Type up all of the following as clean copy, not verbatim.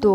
2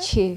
6।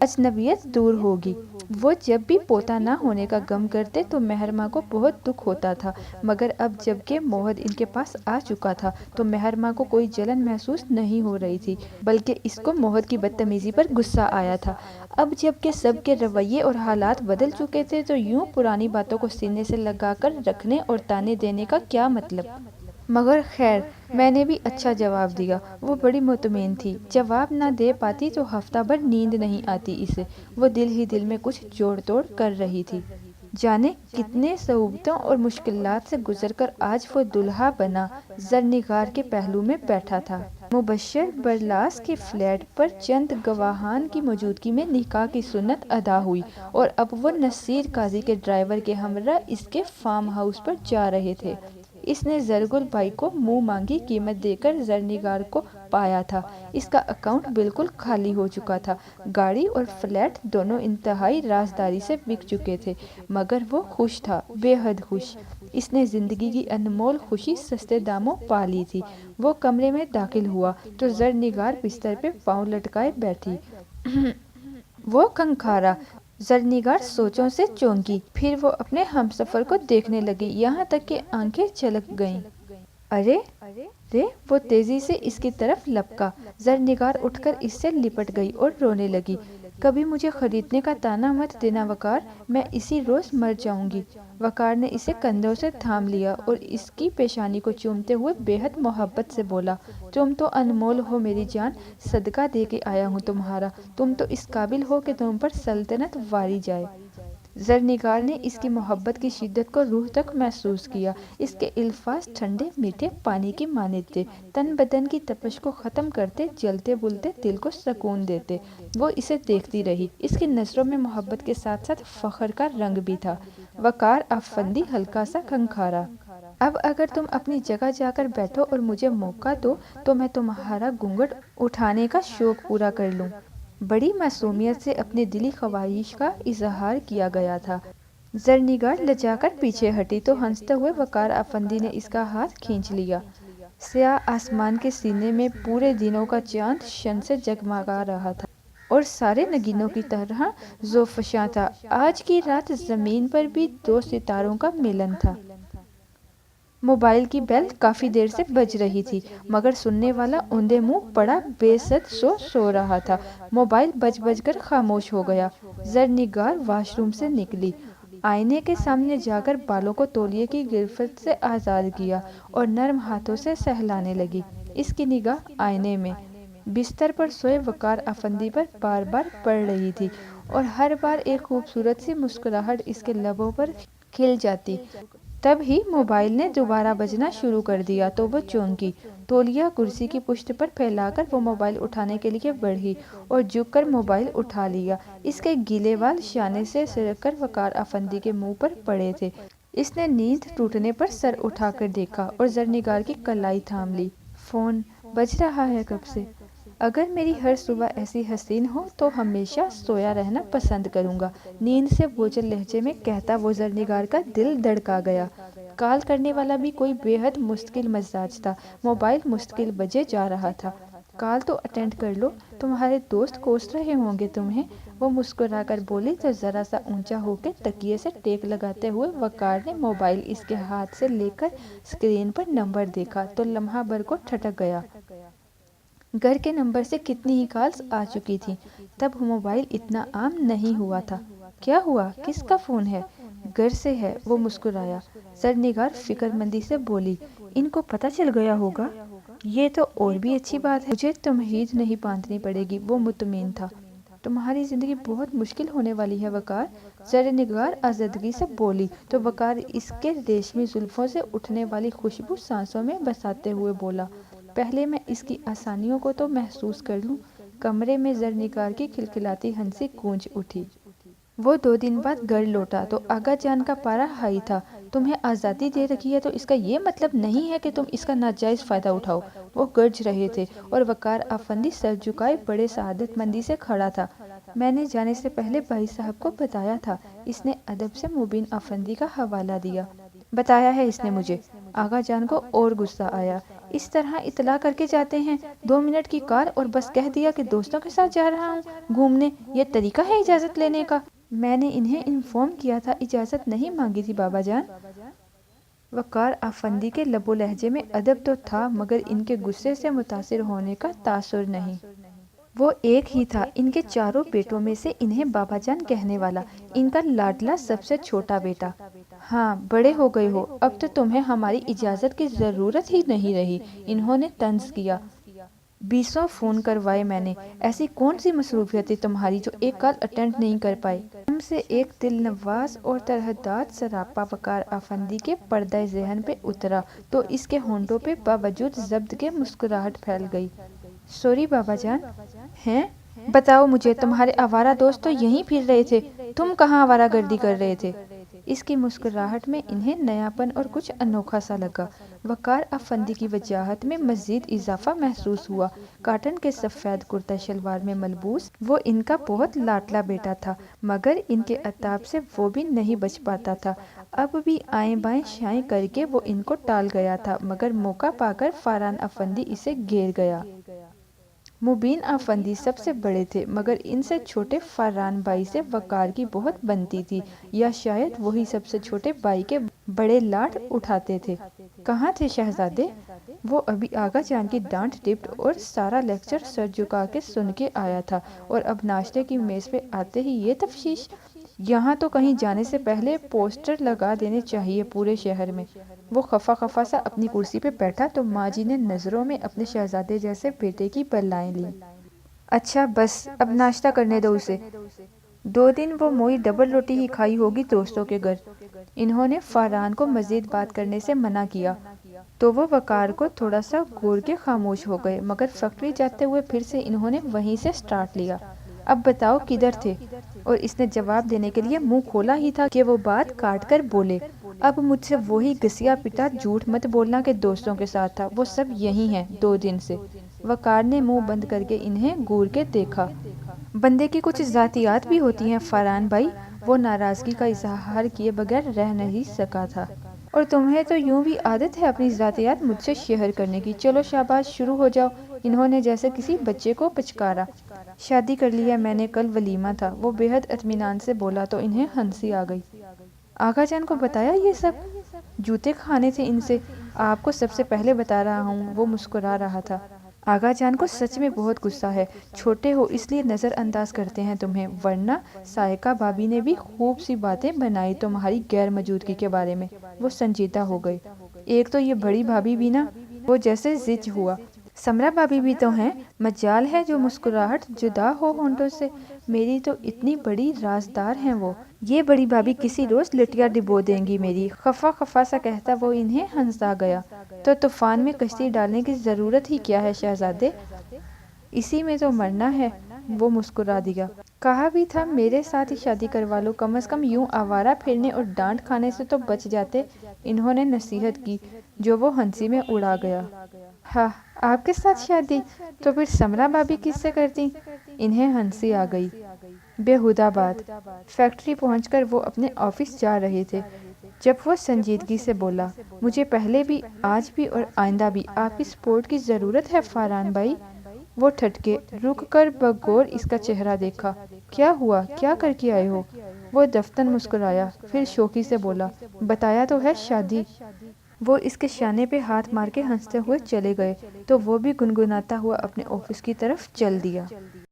اجنبیت دور ہوگی۔ وہ جب بھی پوتا نہ ہونے کا غم کرتے تو مہر ماں کو بہت دکھ ہوتا تھا، مگر اب جب کہ موہد ان کے پاس آ چکا تھا تو مہر ماں کو کوئی جلن محسوس نہیں ہو رہی تھی، بلکہ اس کو موہد کی بدتمیزی پر غصہ آیا تھا۔ اب جب کہ سب کے رویے اور حالات بدل چکے تھے تو یوں پرانی باتوں کو سینے سے لگا کر رکھنے اور تانے دینے کا کیا مطلب؟ مگر خیر، میں نے بھی اچھا جواب دیا۔ وہ بڑی مطمئن تھی، جواب نہ دے پاتی تو ہفتہ بھر نیند نہیں آتی اسے۔ وہ دل ہی دل میں کچھ جوڑ توڑ کر رہی تھی۔ جانے کتنے صعوبتوں اور مشکلات سے گزر کر آج وہ دلہا بنا زرنگار کے پہلو میں بیٹھا تھا۔ مبشر برلاس کے فلیٹ پر چند گواہان کی موجودگی میں نکاح کی سنت ادا ہوئی اور اب وہ نصیر قاضی کے ڈرائیور کے ہمراہ اس کے فارم ہاؤس پر جا رہے تھے۔ اس نے زرگل بھائی کو منہ مانگی قیمت دے کر زرنگار کو پایا تھا۔ اس کا اکاؤنٹ بالکل خالی ہو چکا تھا، گاڑی اور فلیٹ دونوں انتہائی رازداری سے بک چکے تھے، مگر وہ خوش تھا، بے حد خوش۔ اس نے زندگی کی انمول خوشی سستے داموں پا لی تھی۔ وہ کمرے میں داخل ہوا تو زرنگار بستر پہ پاؤں لٹکائے بیٹھی۔ وہ کھنکھارا۔ زرنگار سوچوں سے چونکی، پھر وہ اپنے ہمسفر کو دیکھنے لگی، یہاں تک کہ آنکھیں چلک گئیں۔ ارے رے، وہ تیزی سے اس کی طرف لپکا۔ زرنگار اٹھ کر اس سے لپٹ گئی اور رونے لگی۔ کبھی مجھے خریدنے کا طعنہ مت دینا وقار، میں اسی روز مر جاؤں گی۔ وقار نے اسے کندھوں سے تھام لیا اور اس کی پیشانی کو چومتے ہوئے بے حد محبت سے بولا، تم تو انمول ہو میری جان، صدقہ دے کے آیا ہوں تمہارا، تم تو اس قابل ہو کہ تم پر سلطنت واری جائے۔ زرنگار نے اس کی محبت کی شدت کو روح تک محسوس کیا۔ اس کے الفاظ ٹھنڈے میٹھے پانی کی مانند تھے، تن بدن کی تپش کو ختم کرتے، جلتے بلتے دل کو سکون دیتے۔ وہ اسے دیکھتی رہی۔ اس کی نظروں میں محبت کے ساتھ ساتھ فخر کا رنگ بھی تھا۔ وقار افندی ہلکا سا کھنکھارا۔ اب اگر تم اپنی جگہ جا کر بیٹھو اور مجھے موقع دو تو میں تمہارا گھونگھٹ اٹھانے کا شوق پورا کر لوں۔ بڑی معصومیت سے اپنی دلی خواہش کا اظہار کیا گیا تھا۔ زرنگار لجا کر پیچھے ہٹی تو ہنستے ہوئے وقار افندی نے اس کا ہاتھ کھینچ لیا۔ سیاہ آسمان کے سینے میں پورے دنوں کا چاند شن سے جگمگا رہا تھا اور سارے نگینوں کی طرح زوفشاں تھا۔ آج کی رات زمین پر بھی دو ستاروں کا ملن تھا۔ موبائل کی بیل کافی دیر سے بج رہی تھی، مگر سننے والا اوندے منہ پڑا بے سد سو رہا تھا۔ موبائل بج کر خاموش ہو گیا۔ زرنگار واش روم سے نکلی، آئینے کے سامنے جا کر بالوں کو تولیے کی گرفت سے آزاد کیا اور نرم ہاتھوں سے سہلانے لگی۔ اس کی نگاہ آئینے میں بستر پر سوئے وقار افندی پر بار بار پڑ رہی تھی اور ہر بار ایک خوبصورت سی مسکراہٹ اس کے لبوں پر کھل جاتی۔ تب ہی موبائل نے دوبارہ بجنا شروع کر دیا تو وہ چونکی۔ تولیہ کرسی کی پشت پر پھیلا کر وہ موبائل اٹھانے کے لیے بڑھی اور جھک کر موبائل اٹھا لیا۔ اس کے گیلے بال شانے سے سرک کر وقار افندی کے منہ پر پڑے تھے۔ اس نے نیند ٹوٹنے پر سر اٹھا کر دیکھا اور زرنگار کی کلائی تھام لی۔ فون بج رہا ہے کب سے؟ اگر میری ہر صبح ایسی حسین ہو تو ہمیشہ سویا رہنا پسند کروں گا، نیند سے بوجھل لہجے میں کہتا وہ زرنگار کا دل دھڑکا گیا۔ کال کرنے والا بھی کوئی بے حد مستقل مزاج تھا۔ موبائل مستقل بجے جا رہا تھا۔ کال تو اٹینڈ کر لو، تمہارے دوست کوس رہے ہوں گے تمہیں، وہ مسکرا کر بولی تو ذرا سا اونچا ہو کے تکیے سے ٹیک لگاتے ہوئے وقار نے موبائل اس کے ہاتھ سے لے کر اسکرین پر نمبر دیکھا تو لمحہ بھر کو ٹھٹک گیا۔ گھر کے نمبر سے کتنی ہی کالز آ چکی تھیں، تب موبائل اتنا عام نہیں ہوا تھا۔ کیا ہوا، کس کا فون ہے؟ گھر سے ہے، وہ مسکرایا۔ زرنگار فکر مندی سے بولی، ان کو پتہ چل گیا ہوگا؟ یہ تو اور بھی اچھی بات ہے، مجھے تمہید نہیں باندھنی پڑے گی، وہ مطمئن تھا۔ تمہاری زندگی بہت مشکل ہونے والی ہے وقار، زرنگار آزردگی سے بولی تو وقار اس کے ریشمی زلفوں سے اٹھنے والی خوشبو سانسوں میں بساتے ہوئے بولا، پہلے میں اس کی آسانیوں کو تو محسوس کر لوں۔ کمرے میں زرنگار کی کھلکھلاتی ہنسی گونج اٹھی۔ وہ 2 دن بعد گھر لوٹا تو آغا جان کا پارا ہائی تھا۔ تمہیں آزادی دے رکھی ہے تو اس کا یہ مطلب نہیں ہے کہ تم اس کا ناجائز فائدہ اٹھاؤ، وہ گرج رہے تھے اور وقار افندی سر جھکائے بڑے سعادت مندی سے کھڑا تھا۔ میں نے جانے سے پہلے بھائی صاحب کو بتایا تھا، اس نے ادب سے مبین افندی کا حوالہ دیا۔ بتایا ہے اس نے مجھے۔ آغا جان کو اور غصہ آیا۔ اس طرح اطلاع کر کے جاتے ہیں 2 منٹ کی کار اور بس کہہ دیا کہ دوستوں کے ساتھ جا رہا ہوں گھومنے، یہ طریقہ ہے اجازت لینے کا؟ میں نے انہیں انفارم کیا تھا، اجازت نہیں مانگی تھی بابا جان۔ وقار افندی کے لب و لہجے میں ادب تو تھا مگر ان کے غصے سے متاثر ہونے کا تاثر نہیں۔ وہ ایک ہی تھا ان کے 4 بیٹوں میں سے انہیں بابا جان کہنے والا، ان کا لاڈلا سب سے چھوٹا بیٹا۔ ہاں بڑے ہو گئے ہو، اب تو تمہیں ہماری اجازت کی ضرورت ہی نہیں رہی، انہوں نے طنز کیا۔ 20 فون کروائے میں نے، ایسی کون سی مصروفیت تھی تمہاری جو ایک کال اٹینڈ نہیں کر پائے؟ ہم سے ایک دل نواز اور ترہداد سراپا وقار افندی کے پردہ ذہن پہ اترا تو اس کے ہونٹوں پہ باوجود ضبط کے مسکراہٹ پھیل گئی۔ سوری بابا جان۔ ہیں؟ بتاؤ مجھے، تمہارے آوارہ دوست تو یہیں پھر رہے تھے، تم کہاں آوارہ گردی کر رہے تھے؟ اس کی مسکراہٹ میں انہیں نیاپن اور کچھ انوکھا سا لگا۔ وقار افندی کی وجاہت میں مزید اضافہ محسوس ہوا۔ کاٹن کے سفید کرتا شلوار میں ملبوس وہ ان کا بہت لاڈلا بیٹا تھا مگر ان کے عتاب سے وہ بھی نہیں بچ پاتا تھا۔ اب بھی آئیں بائیں شائیں کر کے وہ ان کو ٹال گیا تھا مگر موقع پا کر فاران افندی اسے گھیر گیا۔ مبین افندی سب سے بڑے تھے مگر ان سے چھوٹے فاران بھائی سے وقار کی بہت بنتی تھی، یا شاید وہی سب سے چھوٹے بھائی کے بڑے لاڈ اٹھاتے تھے۔ کہاں تھے شہزادے؟ وہ ابھی آغا جان کی ڈانٹ ڈپٹ اور سارا لیکچر سر جھکا کے سن کے آیا تھا اور اب ناشتے کی میز پہ آتے ہی یہ تفشیش؟ یہاں تو کہیں جانے سے پہلے پوسٹر لگا دینے چاہیے پورے شہر میں۔ وہ خفا خفا سا اپنی کرسی پہ بیٹھا تو ماں جی نے نظروں میں اپنے شہزادے جیسے بیٹے کی بلائیں لیں۔ اچھا بس اب ناشتہ کرنے دو اسے، 2 دن وہ موئی ڈبل روٹی ہی کھائی ہوگی دوستوں کے گھر۔ انہوں نے فاران کو مزید بات کرنے سے منع کیا تو وہ وقار کو تھوڑا سا گور کے خاموش ہو گئے مگر فیکٹری جاتے ہوئے پھر سے انہوں نے وہیں سے سٹارٹ لیا۔ اب بتاؤ کدھر تھے؟ اور اس نے جواب دینے کے لیے منہ کھولا ہی تھا کہ وہ بات کاٹ کر بولے، اب مجھ سے وہی گھسیا پٹا جھوٹ مت بولنا کہ دوستوں کے ساتھ تھا، وہ سب یہی ہیں 2 دن سے۔ وقار نے منہ بند کر کے انہیں گور کے دیکھا۔ بندے کی کچھ ذاتیات بھی ہوتی ہیں فاران بھائی، وہ ناراضگی کا اظہار کیے بغیر رہ نہیں سکا تھا۔ اور تمہیں تو یوں بھی عادت ہے اپنی ذاتیات مجھ سے شیئر کرنے کی، چلو شاباش شروع ہو جاؤ، انہوں نے جیسے کسی بچے کو پچکارا۔ شادی کر لیا میں نے، کل ولیمہ تھا، وہ بے حد اطمینان سے بولا تو انہیں ہنسی آ گئی۔ آغا جان کو بتایا یہ سب؟ جوتے کھانے تھے ان سے، آپ کو سب سے پہلے بتا رہا ہوں، وہ مسکرا رہا تھا۔ آغا جان کو سچ میں بہت غصہ ہے، چھوٹے ہو اس لیے نظر انداز کرتے ہیں تمہیں، ورنہ سائقہ بھابی نے بھی خوب سی باتیں بنائی تمہاری غیر موجودگی کے بارے میں۔ وہ سنجیدہ ہو گئے۔ ایک تو یہ بڑی بھابی بھی نا، وہ جیسے زج ہوا۔ سمرا بھابی بھی تو ہیں، مجال ہے جو مسکراہٹ جدا ہو ہونٹوں سے، میری تو اتنی بڑی رازدار ہیں وہ، یہ بڑی بھابی کسی روز لٹیا ڈبو دیں گی میری، خفا خفا سا کہتا وہ انہیں ہنسا گیا۔ تو طوفان میں کشتی ڈالنے کی ضرورت ہی کیا ہے شہزادے، اسی میں تو مرنا ہے، وہ مسکرا دیا۔ کہا بھی تھا میرے ساتھ ہی شادی کروا لو، کم از کم یوں آوارہ پھرنے اور ڈانٹ کھانے سے تو بچ جاتے، انہوں نے نصیحت کی جو وہ ہنسی میں اڑا گیا۔ ہاں آپ کے ساتھ شادی؟ تو پھر سمرا بھابی کس سے کرتی؟ انہیں ہنسی آ گئی۔ بےہودہ بات۔ فیکٹری پہنچ کر وہ اپنے آفس جا رہے تھے جب وہ سنجیدگی سے بولا، مجھے پہلے بھی آج بھی اور آئندہ بھی آپ کی سپورٹ کی ضرورت ہے فاران بھائی۔ وہ ٹھٹکے، رک کر بغور اس کا چہرہ دیکھا۔ کیا ہوا، کیا کر کے آئے ہو؟ وہ دفتن مسکرایا، پھر شوخی سے بولا، بتایا تو ہے شادی۔ وہ اس کے شانے پہ ہاتھ مار کے ہنستے ہوئے چلے گئے تو وہ بھی گنگناتا ہوا اپنے آفس کی طرف چل دیا۔